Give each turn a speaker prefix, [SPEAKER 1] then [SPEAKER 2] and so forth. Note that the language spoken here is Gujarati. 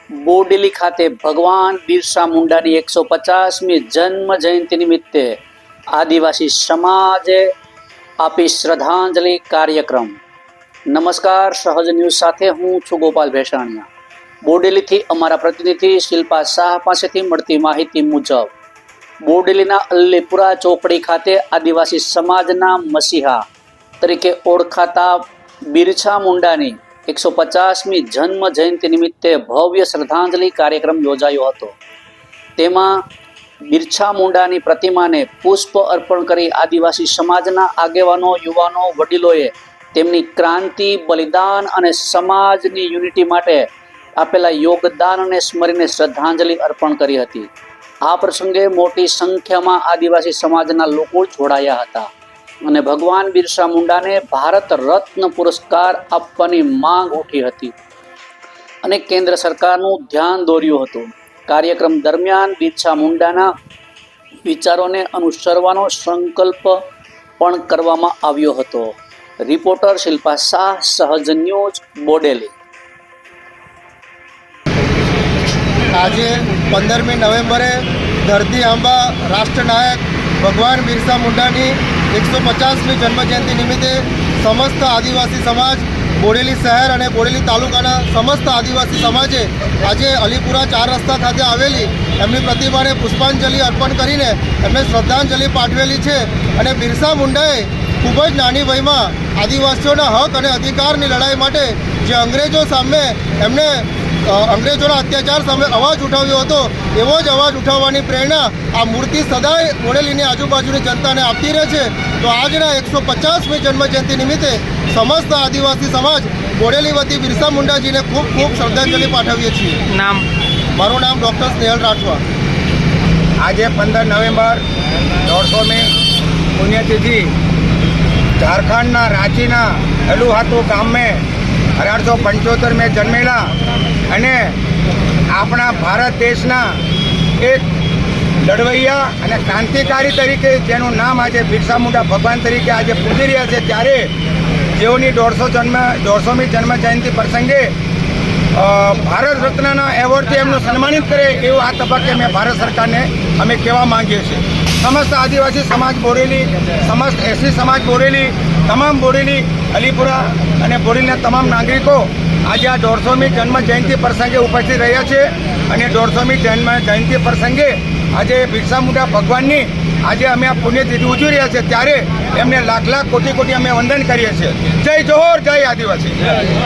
[SPEAKER 1] બોડેલી ખાતે ભગવાન બિરસા મુંડાની 150મી જન્મ જયંતિ નિમિત્તે આદિવાસી સમાજે આપી શ્રદ્ધાંજલિ કાર્યક્રમ। નમસ્કાર, સહજ ન્યૂઝ સાથે હું છું ગોપાલ ભેસાણિયા। બોડેલીથી અમારા પ્રતિનિધિ શિલ્પા શાહ પાસેથી મળતી માહિતી મુજબ બોડેલીના અલ્લીપુરા ચોકડી ખાતે આદિવાસી સમાજના મસીહા તરીકે ઓળખાતા બિરસા મુંડાની 150મી જન્મ જયંતિ નિમિત્તે ભવ્ય શ્રદ્ધાંજલિ કાર્યક્રમ યોજાયો હતો। તેમાં બિરસા મુંડાની પ્રતિમાને પુષ્પ અર્પણ કરી આદિવાસી સમાજના આગેવાનો, યુવાનો, વડીલોએ તેમની ક્રાંતિ, બલિદાન અને સમાજની યુનિટી માટે આપેલા યોગદાનને સ્મરીને શ્રદ્ધાંજલિ અર્પણ કરી હતી। આ પ્રસંગે મોટી સંખ્યામાં આદિવાસી સમાજના લોકો જોડાયા હતા અને ભગવાન બિરસા મુંડાને ભારત રત્ન પુરસ્કાર આપવાની માંગ ઉઠી હતી અને કેન્દ્ર સરકારનું ધ્યાન દોર્યું હતું। કાર્યક્રમ દરમિયાન બિરસા મુંડાના વિચારોને અનુસરવાનો સંકલ્પ પણ કરવામાં આવ્યો હતો। રિપોર્ટર શિલ્પા શાહ, સહજ ન્યૂઝ, બોડેલી।
[SPEAKER 2] આજે 15મી નવેમ્બરે ધરતી આંબા રાષ્ટ્રનાયક ભગવાન બિરસા મુંડાની 150મી જન્મજયંતિ નિમિત્તે સમસ્ત આદિવાસી સમાજ, બોડેલી શહેર અને બોડેલી તાલુકાના સમસ્ત આદિવાસી સમાજે આજે અલીપુરા 4 રસ્તા ખાતે આવેલી એમની પ્રતિમાને પુષ્પાંજલિ અર્પણ કરીને એમને શ્રદ્ધાંજલિ પાઠવેલી છે। અને બિરસા મુંડાએ ખૂબ જ નાની વયમાં આદિવાસીઓના હક અને અધિકારની લડાઈ માટે જે અંગ્રેજો સામે એમને અંગ્રેજોના અત્યાચાર સામે અવાજ ઉઠાવ્યો હતો, એવો જ અવાજ ઉઠાવવાની પ્રેરણા આ મૂર્તિ સદાય બોડેલીની આજુબાજુની જનતાને આપતી રહે છે। તો આજના 150મી જન્મજયંતિ નિમિત્તે સમસ્ત આદિવાસી સમાજ બોડેલી વતી બિરસા મુંડાજીને ખૂબ ખૂબ શ્રદ્ધાંજલિ પાઠવીએ છીએ।
[SPEAKER 3] નામ?
[SPEAKER 2] મારું નામ ડૉક્ટર સ્નેહલ રાઠવા।
[SPEAKER 4] આજે 15 નવેમ્બર 150મી પુણ્યતિથિ ઝારખંડના રાંચીના અલુહાતુ ગામ में 1875 में જન્મેલા અને આપણા ભારત દેશના એક લડવૈયા અને ક્રાંતિકારી તરીકે જેનું નામ આજે બિરસા મુંડા ભગવાન તરીકે આજે પૂજી રહ્યા છે, ત્યારે જેઓની 150મી જન્મ જયંતિ પ્રસંગે ભારત રત્નના એવોર્ડથી એમનું સન્માનિત કરે એવું આ તબક્કે મેં ભારત સરકારને અમે કહેવા માંગીએ છીએ। સમસ્ત આદિવાસી સમાજ બોડેલી, સમસ્ત એસી સમાજ બોડેલી, તમામ બોડેલી, અલીપુરા અને બોડેલીના તમામ નાગરિકો આજે આ 150મી જન્મ જયંતિ પ્રસંગે ઉપસ્થિત રહ્યા છે અને 150મી જન્મ જયંતિ પ્રસંગે આજે બિરસા મુંડા ભગવાનની આજે અમે આ પુણ્યતિથિ ઉજવી રહ્યા છે, ત્યારે એમને લાખ લાખ કોટી કોટી અમે વંદન કરીએ છીએ। જય જોહર, જય આદિવાસી।